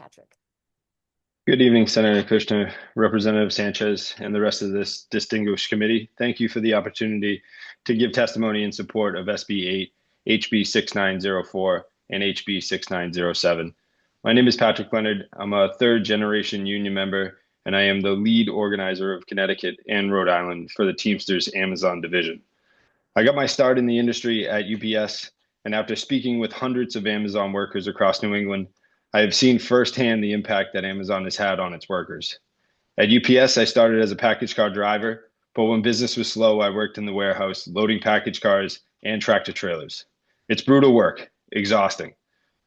Patrick. Good evening, Senator Kushner, Representative Sanchez, and the rest of this distinguished committee. Thank you for the opportunity to give testimony in support of SB 8, HB 6904, and HB 6907. My name is Patrick Leonard. I'm a third-generation union member, and I am the lead organizer of Connecticut and Rhode Island for the Teamsters Amazon division. I got my start in the industry at UPS, and after speaking with hundreds of Amazon workers across New England, I have seen firsthand the impact that Amazon has had on its workers. At UPS, I started as a package car driver, but when business was slow, I worked in the warehouse, loading package cars and tractor trailers. It's brutal work, exhausting,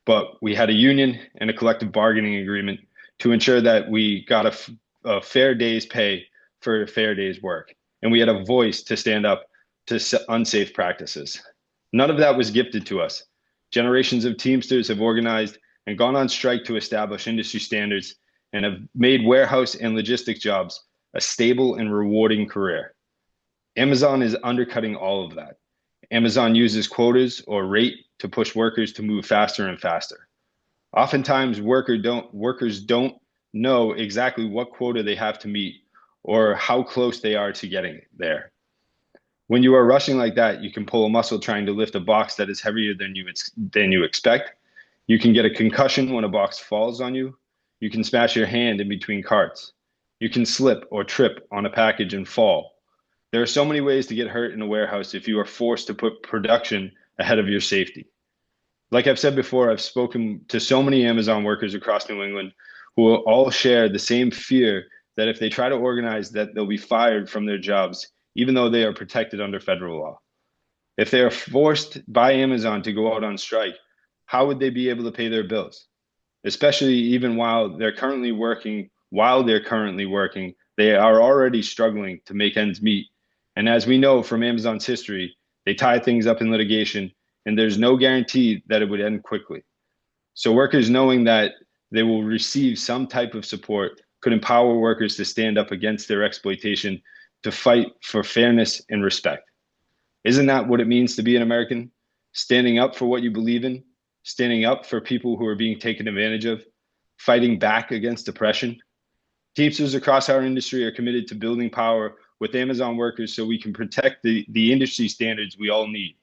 but we had a union and a collective bargaining agreement to ensure that we got a fair day's pay for a fair day's work, and we had a voice to stand up to unsafe practices. None of that was gifted to us. Generations of Teamsters have organized and gone on strike to establish industry standards and have made warehouse and logistics jobs a stable and rewarding career. Amazon is undercutting all of that. Amazon uses quotas or rate to push workers to move faster and faster. Oftentimes, workers don't know exactly what quota they have to meet or how close they are to getting there. When you are rushing like that, you can pull a muscle trying to lift a box that is heavier than you expect. You can get a concussion when a box falls on you. You can smash your hand in between carts. You can slip or trip on a package and fall. There are so many ways to get hurt in a warehouse if you are forced to put production ahead of your safety. Like I've said before, I've spoken to so many Amazon workers across New England who will all share the same fear that if they try to organize that they'll be fired from their jobs, even though they are protected under federal law. If they are forced by Amazon to go out on strike, how would they be able to pay their bills? Especially even while they're currently working, they are already struggling to make ends meet. And as we know from Amazon's history, they tie things up in litigation, and there's no guarantee that it would end quickly. So workers knowing that they will receive some type of support could empower workers to stand up against their exploitation, to fight for fairness and respect. Isn't that what it means to be an American? Standing up for what you believe in, standing up for people who are being taken advantage of, fighting back against oppression. Teamsters across our industry are committed to building power with Amazon workers so we can protect the industry standards we all need.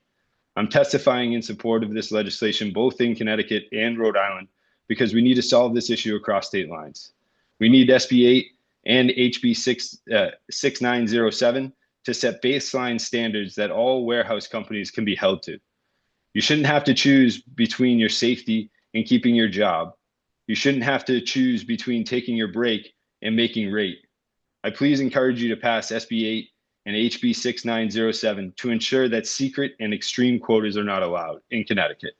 I'm testifying in support of this legislation, both in Connecticut and Rhode Island, because we need to solve this issue across state lines. We need SB 8 and HB 6907 to set baseline standards that all warehouse companies can be held to. You shouldn't have to choose between your safety and keeping your job. You shouldn't have to choose between taking your break and making rate. I please encourage you to pass SB 8 and HB 6907 to ensure that secret and extreme quotas are not allowed in Connecticut,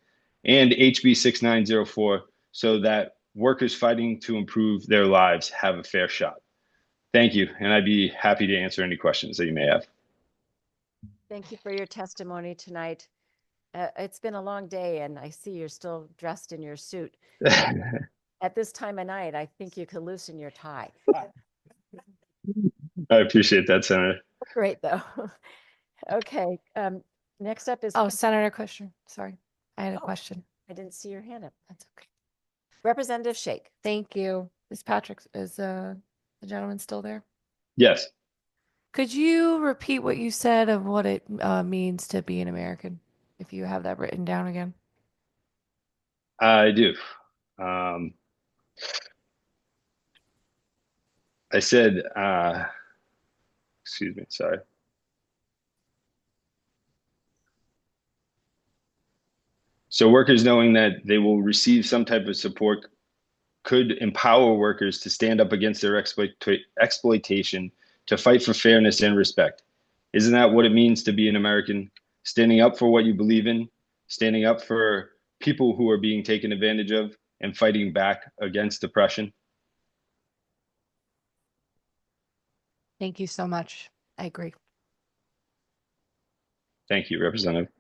and HB 6904 so that workers fighting to improve their lives have a fair shot. Thank you, and I'd be happy to answer any questions that you may have. Thank you for your testimony tonight. It's been a long day, and I see you're still dressed in your suit. At this time of night, I think you could loosen your tie. I appreciate that, Senator. Great, though. Okay. Next up is. Oh, Senator Kushner. Sorry, I had a question. I didn't see your hand up. That's okay. Representative Shake. Thank you. Is Patrick, is the gentleman still there? Yes. Could you repeat what you said of what it means to be an American, if you have that written down again? I do. I said, excuse me, sorry. So workers knowing that they will receive some type of support could empower workers to stand up against their exploitation, to fight for fairness and respect. Isn't that what it means to be an American? Standing up for what you believe in, standing up for people who are being taken advantage of, and fighting back against oppression. Thank you so much. I agree. Thank you, Representative.